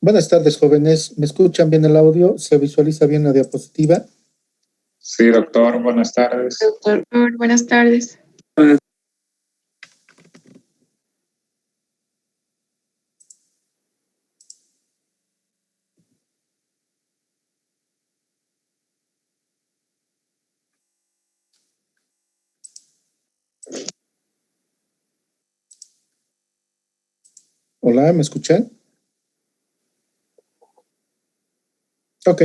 Buenas tardes, jóvenes. ¿Me escuchan bien el audio? ¿Se visualiza bien la diapositiva? Sí, doctor, buenas tardes. Doctor, buenas tardes. Hola, ¿me escuchan? Ok.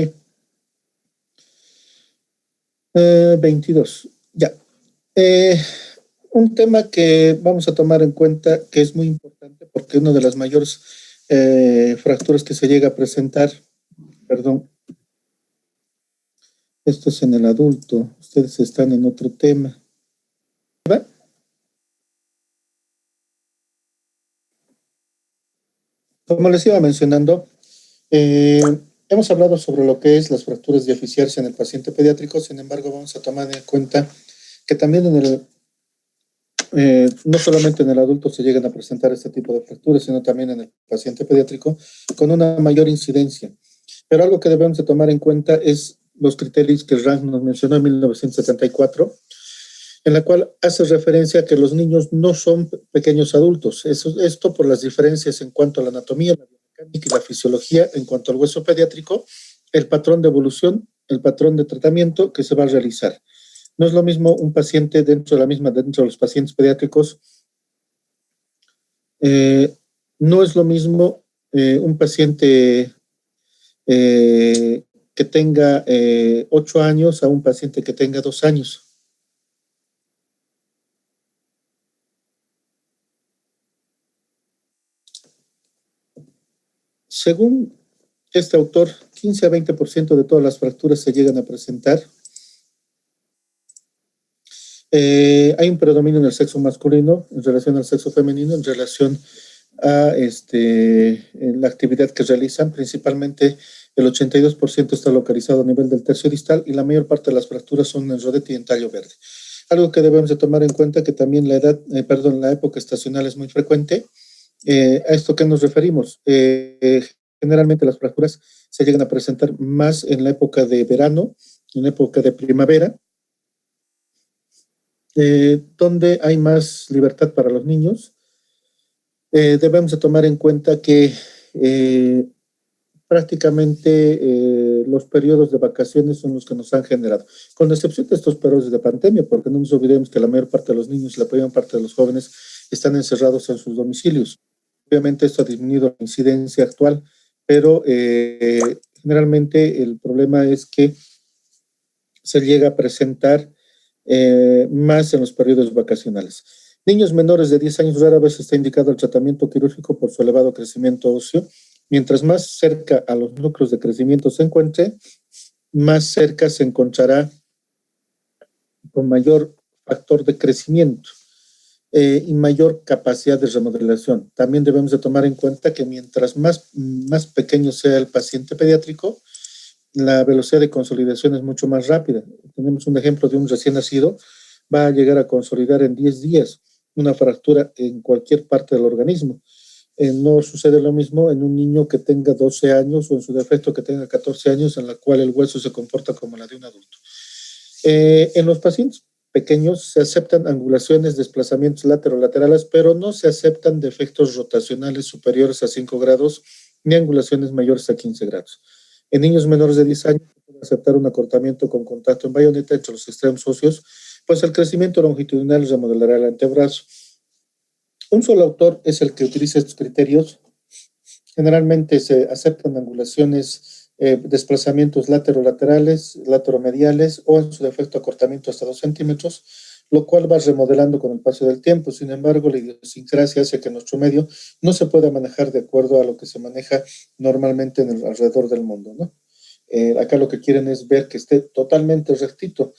22. Ya. Un tema que vamos a tomar en cuenta que es muy importante porque una de las mayores fracturas que se llega a presentar, perdón, esto es en el adulto, ustedes están en otro tema. ¿Verdad? Como les iba mencionando, hemos hablado sobre lo que es las fracturas de eficiencia en el paciente pediátrico, sin embargo vamos a tomar en cuenta que también no solamente en el adulto se llegan a presentar este tipo de fracturas, sino también en el paciente pediátrico con una mayor incidencia. Pero algo que debemos de tomar en cuenta es los criterios que Rank nos mencionó en 1974, en la cual hace referencia a que los niños no son pequeños adultos. Esto por las diferencias en cuanto a la anatomía, la biomecánica y la fisiología en cuanto al hueso pediátrico, el patrón de evolución, el patrón de tratamiento que se va a realizar. No es lo mismo un paciente dentro de los pacientes pediátricos, no es lo mismo un paciente que tenga 8 años a un paciente que tenga 2 años. Según este autor, 15 a 20% de todas las fracturas se llegan a presentar. Hay un predominio en el sexo masculino en relación al sexo femenino, en relación a la actividad que realizan. Principalmente el 82% está localizado a nivel del tercio distal y la mayor parte de las fracturas son en rodete y en tallo verde. Algo que debemos de tomar en cuenta que también la época estacional es muy frecuente. ¿A esto qué nos referimos? Generalmente las fracturas se llegan a presentar más en la época de verano, en la época de primavera, donde hay más libertad para los niños. Debemos de tomar en cuenta que prácticamente los periodos de vacaciones son los que nos han generado, con excepción de estos periodos de pandemia, porque no nos olvidemos que la mayor parte de los niños y la mayor parte de los jóvenes están encerrados en sus domicilios. Obviamente esto ha disminuido la incidencia actual, pero generalmente el problema es que se llega a presentar más en los periodos vacacionales. Niños menores de 10 años rara vez está indicado el tratamiento quirúrgico por su elevado crecimiento óseo. Mientras más cerca a los núcleos de crecimiento se encuentre, más cerca se encontrará con mayor factor de crecimiento y mayor capacidad de remodelación. También debemos de tomar en cuenta que mientras más pequeño sea el paciente pediátrico, la velocidad de consolidación es mucho más rápida. Tenemos un ejemplo de un recién nacido, va a llegar a consolidar en 10 días una fractura en cualquier parte del organismo. No sucede lo mismo en un niño que tenga 12 años o en su defecto que tenga 14 años, en la cual el hueso se comporta como la de un adulto. En los pacientes pequeños se aceptan angulaciones, desplazamientos laterales, pero no se aceptan defectos rotacionales superiores a 5 grados ni angulaciones mayores a 15 grados. En niños menores de 10 años se puede aceptar un acortamiento con contacto en bayoneta entre los extremos óseos, pues el crecimiento longitudinal remodelará el antebrazo. Un solo autor es el que utiliza estos criterios. Generalmente se aceptan angulaciones, desplazamientos laterolaterales, lateromediales o en su defecto acortamiento hasta 2 centímetros, lo cual va remodelando con el paso del tiempo. Sin embargo, la idiosincrasia hace que nuestro medio no se pueda manejar de acuerdo a lo que se maneja normalmente alrededor del mundo, ¿no? Acá lo que quieren es ver que esté totalmente rectito.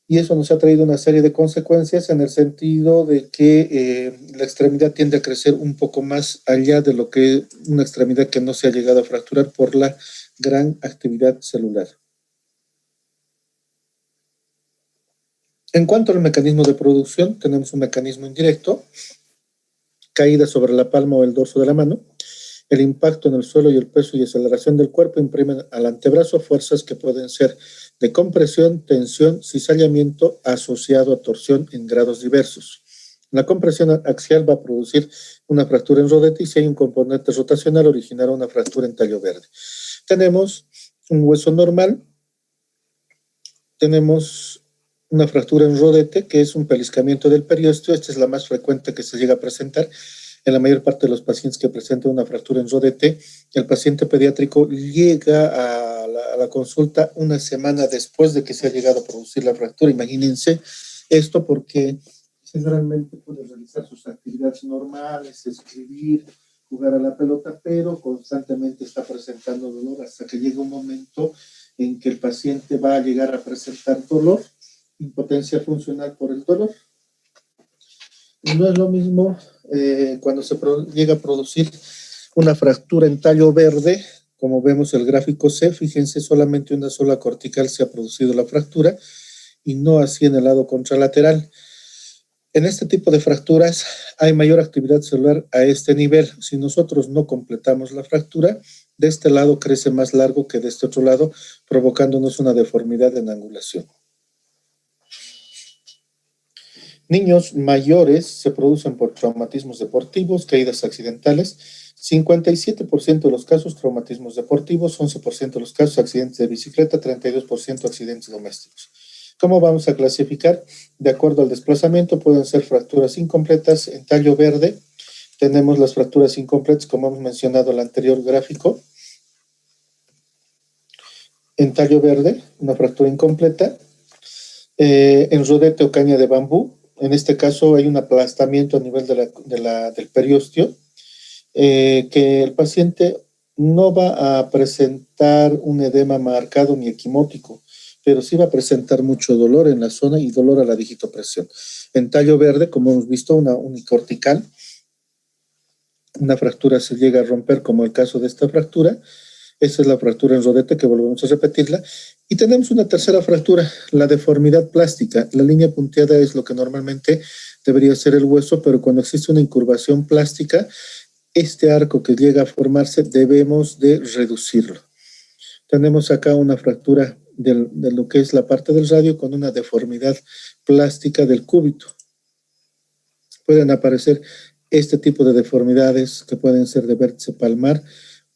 Y eso nos ha traído una serie de consecuencias en el sentido de que la extremidad tiende a crecer un poco más allá de lo que una extremidad que no se ha llegado a fracturar por la gran actividad celular. En cuanto al mecanismo de producción, tenemos un mecanismo indirecto, caída sobre la palma o el dorso de la mano, El impacto en el suelo y el peso y aceleración del cuerpo imprimen al antebrazo fuerzas que pueden ser de compresión, tensión, cizallamiento asociado a torsión en grados diversos. La compresión axial va a producir una fractura en rodete y si hay un componente rotacional originará una fractura en tallo verde. Tenemos un hueso normal, tenemos una fractura en rodete que es un pellizcamiento del periósteo. Esta es la más frecuente que se llega a presentar. En la mayor parte de los pacientes que presentan una fractura en rodete, el paciente pediátrico llega a la consulta una semana después de que se ha llegado a producir la fractura. Imagínense esto porque generalmente puede realizar sus actividades normales, escribir, jugar a la pelota, pero constantemente está presentando dolor hasta que llega un momento en que el paciente va a llegar a presentar dolor, impotencia funcional por el dolor. Y no es lo mismo cuando se llega a producir una fractura en tallo verde, como vemos el gráfico C, fíjense, solamente una sola cortical se ha producido la fractura y no así en el lado contralateral. En este tipo de fracturas hay mayor actividad celular a este nivel. Si nosotros no completamos la fractura, de este lado crece más largo que de este otro lado, provocándonos una deformidad en angulación. Niños mayores se producen por traumatismos deportivos, caídas accidentales. 57% de los casos traumatismos deportivos, 11% de los casos accidentes de bicicleta, 32% accidentes domésticos. ¿Cómo vamos a clasificar? De acuerdo al desplazamiento, pueden ser fracturas incompletas en tallo verde. Tenemos las fracturas incompletas, como hemos mencionado en el anterior gráfico. En tallo verde, una fractura incompleta. En rodete o caña de bambú, en este caso hay un aplastamiento a nivel del periósteo, que el paciente no va a presentar un edema marcado ni equimótico, pero sí va a presentar mucho dolor en la zona y dolor a la digitopresión. En tallo verde, como hemos visto, una unicortical, una fractura se llega a romper, como el caso de esta fractura. Esa es la fractura en rodete, que volvemos a repetirla. Y tenemos una tercera fractura, la deformidad plástica. La línea punteada es lo que normalmente debería ser el hueso, pero cuando existe una incurvación plástica, este arco que llega a formarse debemos de reducirlo. Tenemos acá una fractura de lo que es la parte del radio con una deformidad plástica del cúbito. Pueden aparecer este tipo de deformidades que pueden ser de vértice palmar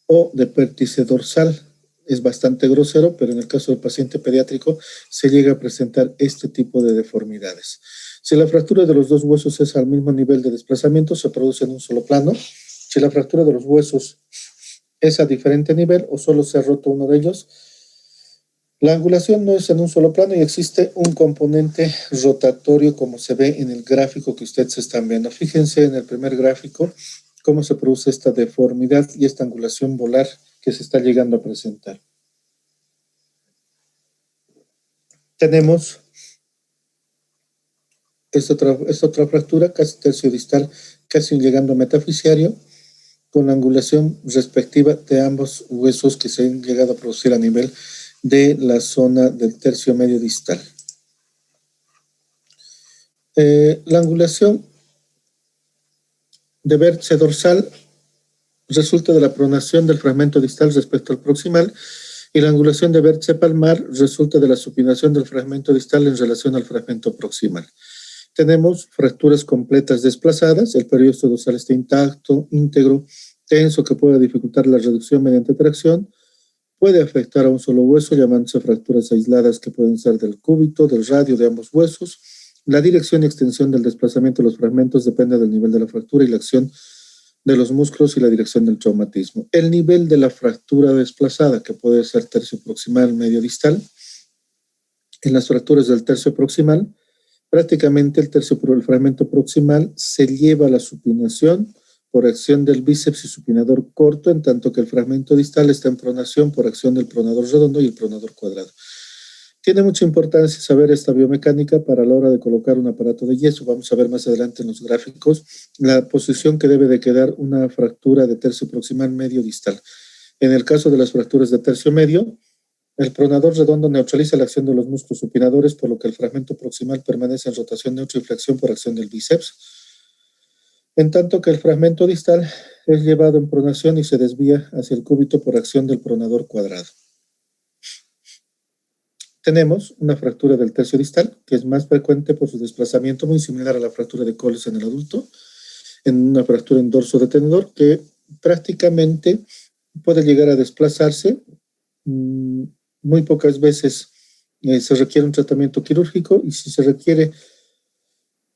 o de vértice dorsal. Es bastante grosero, pero en el caso del paciente pediátrico se llega a presentar este tipo de deformidades. Si la fractura de los dos huesos es al mismo nivel de desplazamiento, se produce en un solo plano. Si la fractura de los huesos es a diferente nivel o solo se ha roto uno de ellos, la angulación no es en un solo plano y existe un componente rotatorio, como se ve en el gráfico que ustedes están viendo. Fíjense en el primer gráfico cómo se produce esta deformidad y esta angulación volar que se está llegando a presentar. Tenemos esta otra fractura, casi terciodistal, casi llegando a metafisiario, con la angulación respectiva de ambos huesos que se han llegado a producir a nivel de la zona del tercio medio distal. La angulación de vértice dorsal resulta de la pronación del fragmento distal respecto al proximal, y la angulación de vértice palmar resulta de la supinación del fragmento distal en relación al fragmento proximal. Tenemos fracturas completas desplazadas, el periósteo dorsal está intacto, íntegro, tenso, que puede dificultar la reducción mediante tracción. Puede afectar a un solo hueso, llamándose fracturas aisladas, que pueden ser del cúbito, del radio, de ambos huesos. La dirección y extensión del desplazamiento de los fragmentos depende del nivel de la fractura y la acción de los músculos y la dirección del traumatismo. El nivel de la fractura desplazada, que puede ser tercio proximal, medio distal. En las fracturas del tercio proximal, prácticamente el fragmento proximal se lleva a la supinación por acción del bíceps y supinador corto, en tanto que el fragmento distal está en pronación por acción del pronador redondo y el pronador cuadrado. Tiene mucha importancia saber esta biomecánica para la hora de colocar un aparato de yeso. Vamos a ver más adelante en los gráficos la posición que debe de quedar una fractura de tercio proximal medio distal. En el caso de las fracturas de tercio medio, el pronador redondo neutraliza la acción de los músculos supinadores, por lo que el fragmento proximal permanece en rotación neutra y flexión por acción del bíceps. en tanto que el fragmento distal es llevado en pronación y se desvía hacia el cúbito por acción del pronador cuadrado. Tenemos una fractura del tercio distal, que es más frecuente por su desplazamiento, muy similar a la fractura de Colles en el adulto, en una fractura en dorso detenedor, que prácticamente puede llegar a desplazarse. Muy pocas veces se requiere un tratamiento quirúrgico, y si se requiere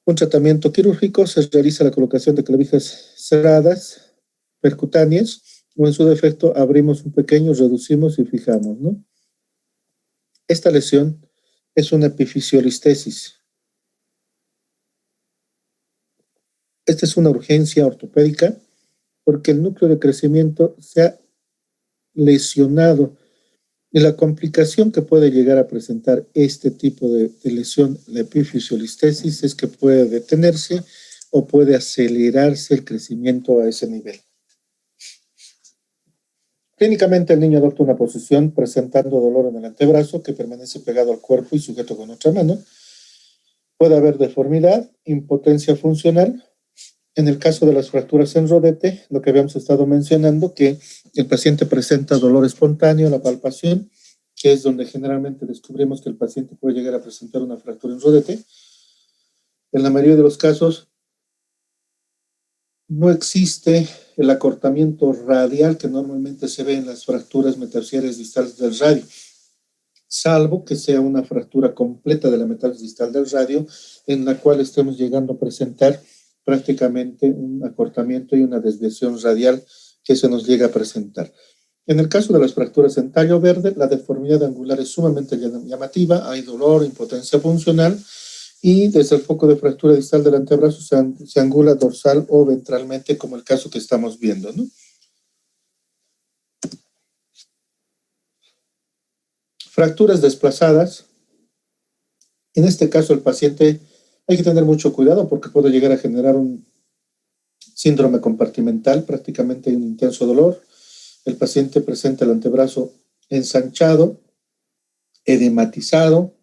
un tratamiento quirúrgico, se realiza la colocación de clavijas cerradas, percutáneas, o en su defecto abrimos un pequeño, reducimos y fijamos, ¿no? Esta lesión es una epifisiolistesis. Esta es una urgencia ortopédica porque el núcleo de crecimiento se ha lesionado, y la complicación que puede llegar a presentar este tipo de lesión, la epifisiolistesis, es que puede detenerse o puede acelerarse el crecimiento a ese nivel. Clínicamente, el niño adopta una posición presentando dolor en el antebrazo que permanece pegado al cuerpo y sujeto con otra mano. Puede haber deformidad, impotencia funcional. En el caso de las fracturas en rodete, lo que habíamos estado mencionando, que el paciente presenta dolor espontáneo, la palpación, que es donde generalmente descubrimos que el paciente puede llegar a presentar una fractura en rodete. En la mayoría de los casos, no existe el acortamiento radial que normalmente se ve en las fracturas metatarsiales distales del radio, salvo que sea una fractura completa de la metatarsis distal del radio, en la cual estemos llegando a presentar prácticamente un acortamiento y una desviación radial que se nos llega a presentar. En el caso de las fracturas en tallo verde, la deformidad angular es sumamente llamativa, hay dolor, impotencia funcional, y desde el foco de fractura distal del antebrazo se angula dorsal o ventralmente, como el caso que estamos viendo, ¿no? Fracturas desplazadas. En este caso, el paciente hay que tener mucho cuidado porque puede llegar a generar un síndrome compartimental, prácticamente un intenso dolor. El paciente presenta el antebrazo ensanchado, edematizado,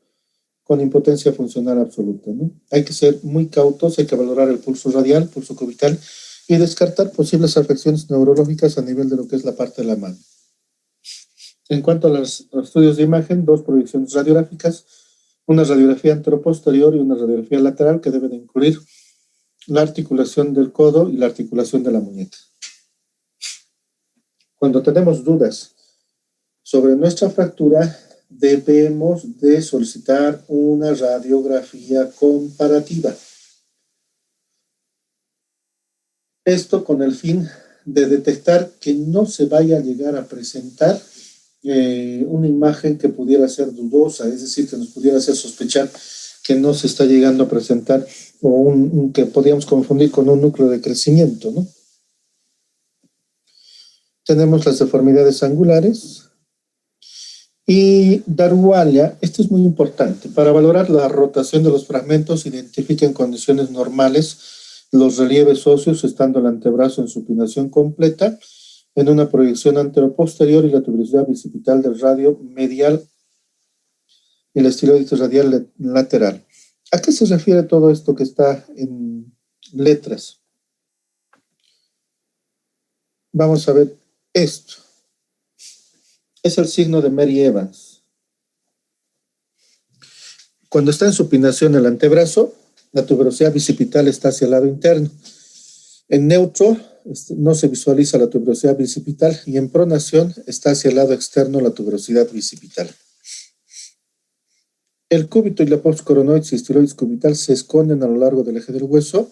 con impotencia funcional absoluta, ¿no? Hay que ser muy cautos, hay que valorar el pulso radial, pulso cubital, y descartar posibles afecciones neurológicas a nivel de lo que es la parte de la mano. En cuanto a los estudios de imagen, 2 proyecciones radiográficas, una radiografía anteroposterior y una radiografía lateral, que deben incluir la articulación del codo y la articulación de la muñeca. Cuando tenemos dudas sobre nuestra fractura, debemos de solicitar una radiografía comparativa. Esto con el fin de detectar que no se vaya a llegar a presentar una imagen que pudiera ser dudosa, es decir, que nos pudiera hacer sospechar que no se está llegando a presentar o que podríamos confundir con un núcleo de crecimiento, ¿no? Tenemos las deformidades angulares. Y Darwalia, esto es muy importante. Para valorar la rotación de los fragmentos, identifica en condiciones normales los relieves óseos, estando el antebrazo en supinación completa, en una proyección anteroposterior y la tuberosidad bicipital del radio medial y la estiloides radial lateral. ¿A qué se refiere todo esto que está en letras? Vamos a ver esto. Es el signo de Mary Evans. Cuando está en supinación el antebrazo, la tuberosidad bicipital está hacia el lado interno. En neutro no se visualiza la tuberosidad bicipital, y en pronación está hacia el lado externo la tuberosidad bicipital. El cúbito y la postcoronoides y estiloides cubital se esconden a lo largo del eje del hueso.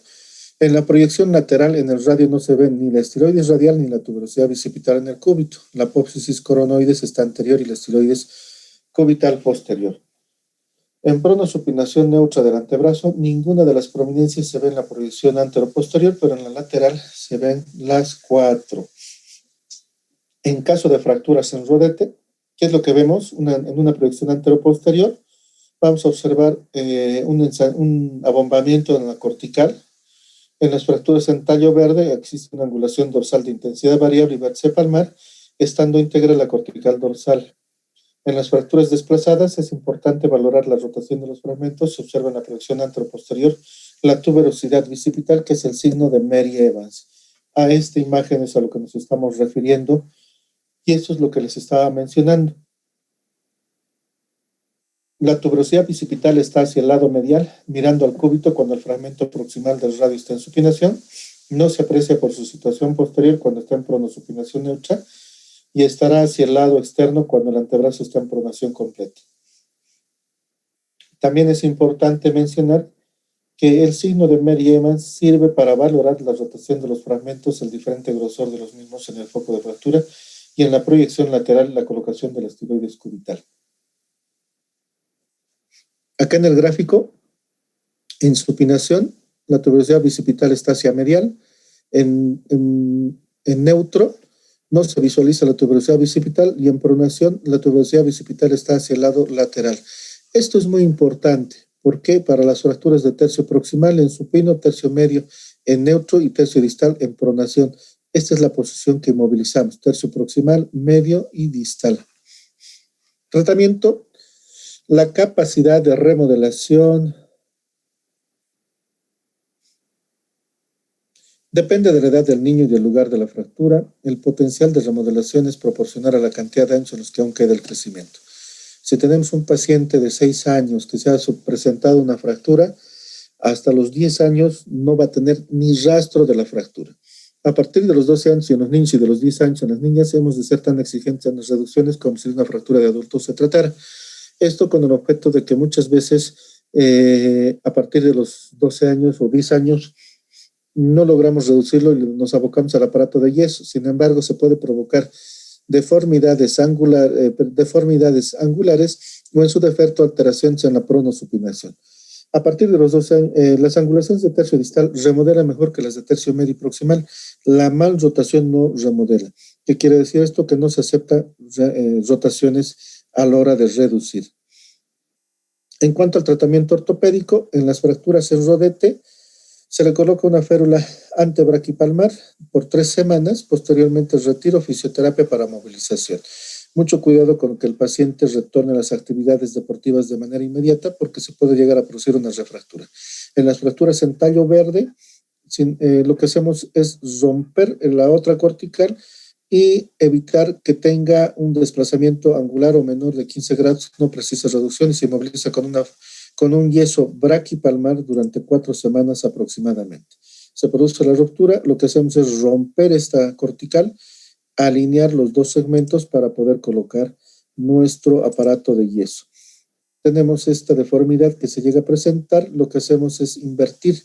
En la proyección lateral, en el radio, no se ven ni la estiloides radial ni la tuberosidad bicipital en el cúbito. La apófisis coronoides está anterior y la estiloides cubital posterior. En pronosupinación neutra del antebrazo, ninguna de las prominencias se ve en la proyección anteroposterior, pero en la lateral se ven las 4. En caso de fracturas en rodete, ¿qué es lo que vemos? En una proyección anteroposterior, vamos a observar un abombamiento en la cortical. En las fracturas en tallo verde existe una angulación dorsal de intensidad variable y vértice palmar, estando íntegra la cortical dorsal. En las fracturas desplazadas es importante valorar la rotación de los fragmentos. Se observa en la proyección anteroposterior la tuberosidad bicipital, que es el signo de Mary Evans. A esta imagen es a lo que nos estamos refiriendo y eso es lo que les estaba mencionando. La tuberosidad bicipital está hacia el lado medial, mirando al cúbito cuando el fragmento proximal del radio está en supinación. No se aprecia por su situación posterior cuando está en pronosupinación neutra y estará hacia el lado externo cuando el antebrazo está en pronación completa. También es importante mencionar que el signo de Mary Evans sirve para valorar la rotación de los fragmentos, el diferente grosor de los mismos en el foco de fractura y en la proyección lateral la colocación del estiloides cubital. Acá en el gráfico, en supinación, la tuberosidad bicipital está hacia medial. En neutro no se visualiza la tuberosidad bicipital y en pronación la tuberosidad bicipital está hacia el lado lateral. Esto es muy importante. ¿Por qué? Para las fracturas de tercio proximal en supino, tercio medio en neutro y tercio distal en pronación. Esta es la posición que movilizamos, tercio proximal, medio y distal. Tratamiento. La capacidad de remodelación depende de la edad del niño y del lugar de la fractura. El potencial de remodelación es proporcional a la cantidad de años en los que aún queda el crecimiento. Si tenemos un paciente de 6 años que se ha presentado una fractura, hasta los 10 años no va a tener ni rastro de la fractura. A partir de los 12 años en los niños y de los 10 años en las niñas, hemos de ser tan exigentes en las reducciones como si una fractura de adultos se tratara. Esto con el objeto de que muchas veces a partir de los 12 años o 10 años no logramos reducirlo y nos abocamos al aparato de yeso. Sin embargo, se puede provocar deformidades angulares o en su defecto alteraciones en la pronosupinación. A partir de los 12 años, las angulaciones de tercio distal remodelan mejor que las de tercio medio y proximal. La mal rotación no remodela. ¿Qué quiere decir esto? Que no se acepta rotaciones a la hora de reducir. En cuanto al tratamiento ortopédico, en las fracturas en rodete, se le coloca una férula antebraquipalmar por 3 semanas, posteriormente retiro, fisioterapia para movilización. Mucho cuidado con que el paciente retorne a las actividades deportivas de manera inmediata porque se puede llegar a producir una refractura. En las fracturas en tallo verde, lo que hacemos es romper la otra cortical y evitar que tenga un desplazamiento angular o menor de 15 grados, no precisa reducción y se inmoviliza con un yeso braquipalmar durante 4 semanas aproximadamente. Se produce la ruptura, lo que hacemos es romper esta cortical, alinear los 2 segmentos para poder colocar nuestro aparato de yeso. Tenemos esta deformidad que se llega a presentar, lo que hacemos es invertir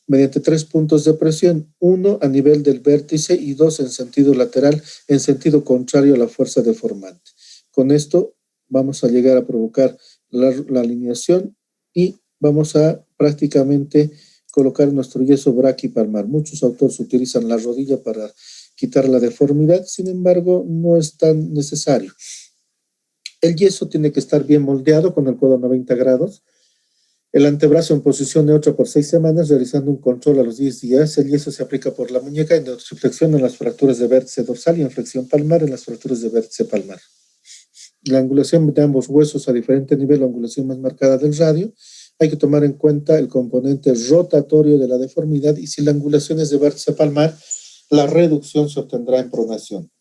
mediante 3 puntos de presión, 1 a nivel del vértice y 2 en sentido lateral, en sentido contrario a la fuerza deformante. Con esto vamos a llegar a provocar la alineación y vamos a prácticamente colocar nuestro yeso braquipalmar. Muchos autores utilizan la rodilla para quitar la deformidad, sin embargo, no es tan necesario. El yeso tiene que estar bien moldeado con el codo a 90 grados. El antebrazo en posición neutra por 6 semanas, realizando un control a los 10 días. El yeso se aplica por la muñeca en dorsiflexión en las fracturas de vértice dorsal y en flexión palmar en las fracturas de vértice palmar. La angulación de ambos huesos a diferente nivel, la angulación más marcada del radio, hay que tomar en cuenta el componente rotatorio de la deformidad y si la angulación es de vértice palmar, la reducción se obtendrá en pronación.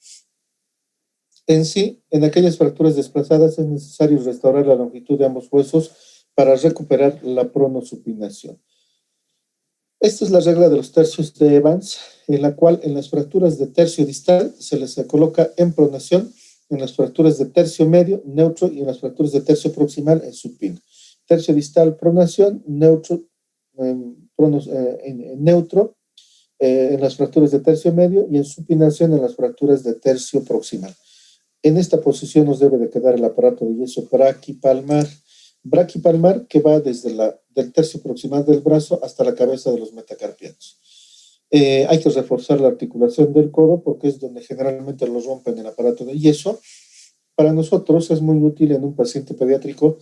En sí, en aquellas fracturas desplazadas es necesario restaurar la longitud de ambos huesos para recuperar la pronosupinación. Esta es la regla de los tercios de Evans, en la cual en las fracturas de tercio distal se les coloca en pronación, en las fracturas de tercio medio, neutro, y en las fracturas de tercio proximal, en supino. Tercio distal, pronación, neutro, neutro, en las fracturas de tercio medio y en supinación en las fracturas de tercio proximal. En esta posición nos debe de quedar el aparato de yeso braquipalmar. Braquipalmar que va desde del tercio proximal del brazo hasta la cabeza de los metacarpianos. Hay que reforzar la articulación del codo porque es donde generalmente lo rompen el aparato de yeso. Para nosotros es muy útil en un paciente pediátrico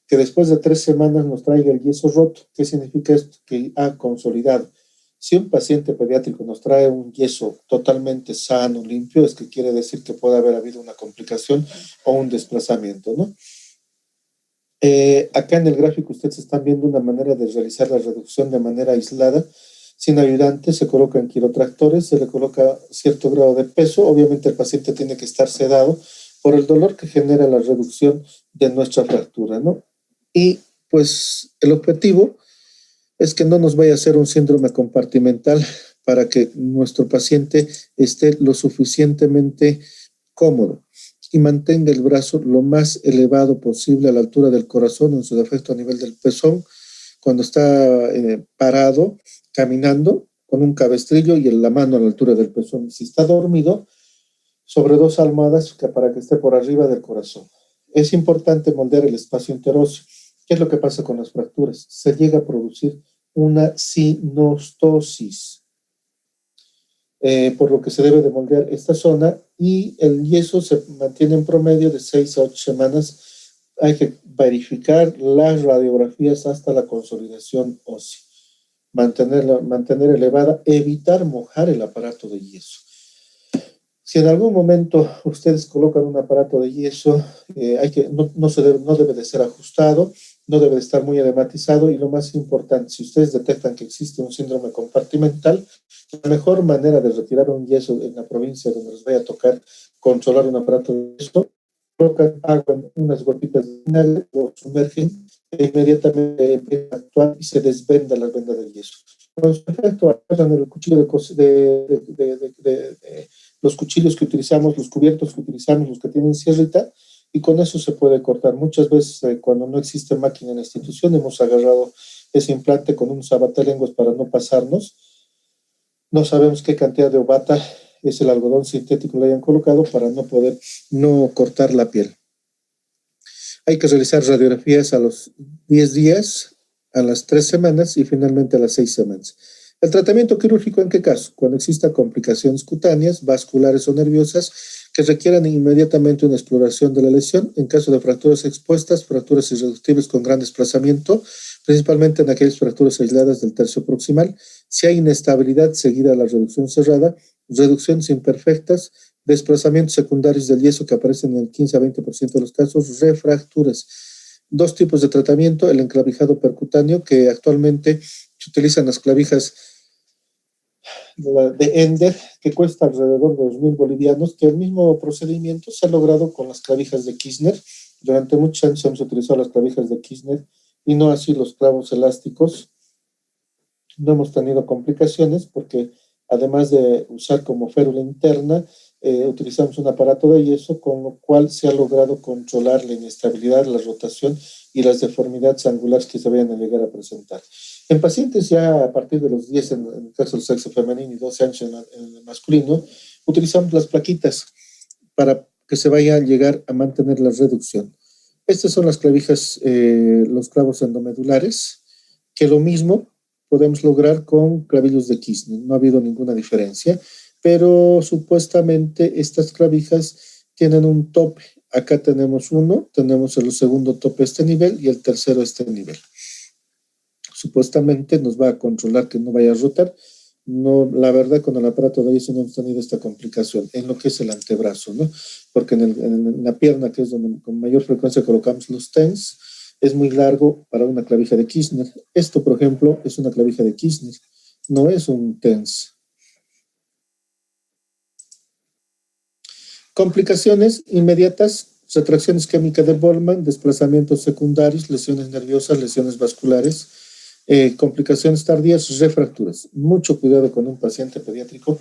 que después de 3 semanas nos traiga el yeso roto. ¿Qué significa esto? Que ha consolidado. Si un paciente pediátrico nos trae un yeso totalmente sano, limpio, es que quiere decir que puede haber habido una complicación o un desplazamiento, ¿no? Acá en el gráfico ustedes están viendo una manera de realizar la reducción de manera aislada, sin ayudantes, se colocan quirotractores, se le coloca cierto grado de peso, obviamente el paciente tiene que estar sedado por el dolor que genera la reducción de nuestra fractura, ¿no? Y pues el objetivo es que no nos vaya a hacer un síndrome compartimental para que nuestro paciente esté lo suficientemente cómodo y mantenga el brazo lo más elevado posible a la altura del corazón, en su defecto a nivel del pezón, cuando está parado, caminando, con un cabestrillo y la mano a la altura del pezón. Si está dormido, sobre dos almohadas para que esté por arriba del corazón. Es importante moldear el espacio interóseo. ¿Qué es lo que pasa con las fracturas? Se llega a producir una sinostosis, por lo que se debe de moldear esta zona y el yeso se mantiene en promedio de 6 a 8 semanas. Hay que verificar las radiografías hasta la consolidación ósea, mantener elevada, evitar mojar el aparato de yeso. Si en algún momento ustedes colocan un aparato de yeso, no debe de ser ajustado, no debe de estar muy edematizado y lo más importante, si ustedes detectan que existe un síndrome compartimental, la mejor manera de retirar un yeso en la provincia donde les vaya a tocar controlar un aparato de yeso, colocan agua en unas gotitas de vinagre, lo sumergen e inmediatamente empieza a actuar y se desvenda la venda del yeso. Con su efecto, agarran el cuchillo los cuchillos que utilizamos, los cubiertos que utilizamos, los que tienen sierrita, y con eso se puede cortar. Muchas veces cuando no existe máquina en la institución hemos agarrado ese implante con un sabatalenguas para no pasarnos. No sabemos qué cantidad de ovata es el algodón sintético que le hayan colocado para no poder no cortar la piel. Hay que realizar radiografías a los 10 días, a las 3 semanas y finalmente a las 6 semanas. ¿El tratamiento quirúrgico en qué caso? Cuando exista complicaciones cutáneas, vasculares o nerviosas que requieran inmediatamente una exploración de la lesión. En caso de fracturas expuestas, fracturas irreductibles con gran desplazamiento, principalmente en aquellas fracturas aisladas del tercio proximal. Si hay inestabilidad seguida a la reducción cerrada, reducciones imperfectas, desplazamientos secundarios del yeso que aparecen en el 15 a 20% de los casos, refracturas. Dos tipos de tratamiento, el enclavijado percutáneo, que actualmente se utilizan las clavijas de Ender, que cuesta alrededor de 2.000 bolivianos, que el mismo procedimiento se ha logrado con las clavijas de Kirchner. Durante muchos años hemos utilizado las clavijas de Kirchner y no así los clavos elásticos. No hemos tenido complicaciones porque además de usar como férula interna, utilizamos un aparato de yeso con lo cual se ha logrado controlar la inestabilidad, la rotación y las deformidades angulares que se vayan a llegar a presentar. En pacientes ya a partir de los 10, en el caso del sexo femenino, y 12 años en el masculino, utilizamos las plaquitas para que se vaya a llegar a mantener la reducción. Estas son las clavijas, los clavos endomedulares, que lo mismo podemos lograr con clavillos de Kirchner. No ha habido ninguna diferencia, pero supuestamente estas clavijas tienen un tope. Acá tenemos uno, tenemos el segundo tope a este nivel y el tercero a este nivel. Supuestamente nos va a controlar que no vaya a rotar. No, la verdad, con el aparato de yeso no hemos tenido esta complicación en lo que es el antebrazo, ¿no? Porque en la pierna, que es donde con mayor frecuencia colocamos los TENS, es muy largo para una clavija de Kirchner. Esto, por ejemplo, es una clavija de Kirchner, no es un TENS. Complicaciones inmediatas, retracción isquémica de Bolman, desplazamientos secundarios, lesiones nerviosas, lesiones vasculares, complicaciones tardías, refracturas. Mucho cuidado con un paciente pediátrico.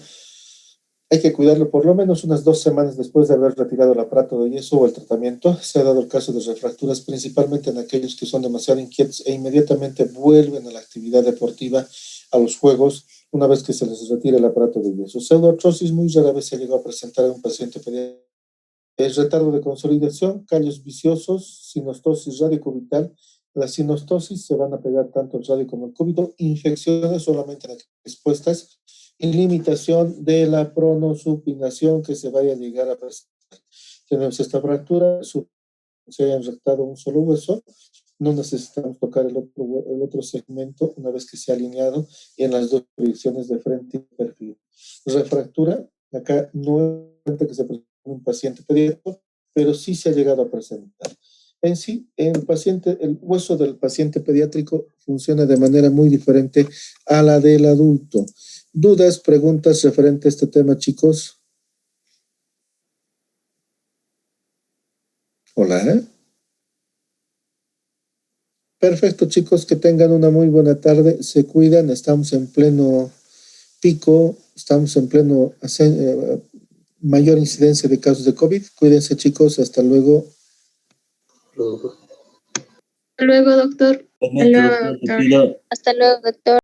Hay que cuidarlo por lo menos unas 2 semanas después de haber retirado el aparato de yeso o el tratamiento. Se ha dado el caso de refracturas, principalmente en aquellos que son demasiado inquietos e inmediatamente vuelven a la actividad deportiva, a los juegos, una vez que se les retira el aparato de yeso. Pseudoartrosis muy rara vez se llegó a presentar en un paciente pediátrico. El retardo de consolidación, callos viciosos, sinostosis radiocubital. La sinostosis se van a pegar tanto el radio como el cúbito, infecciones solamente expuestas y limitación de la pronosupinación que se vaya a llegar a presentar. Tenemos esta fractura, se haya enrectado un solo hueso, no necesitamos tocar el otro segmento una vez que se ha alineado y en las dos proyecciones de frente y perfil. Refractura, acá no es que se presenta un paciente pediátrico, pero sí se ha llegado a presentar. En sí, el hueso del paciente pediátrico funciona de manera muy diferente a la del adulto. ¿Dudas, preguntas referente a este tema, chicos? Hola, ¿eh? Perfecto, chicos, que tengan una muy buena tarde. Se cuidan, estamos en pleno pico, estamos en pleno mayor incidencia de casos de COVID. Cuídense, chicos, hasta luego. Hasta luego, doctor. Hasta luego, doctor. Hasta luego, doctor.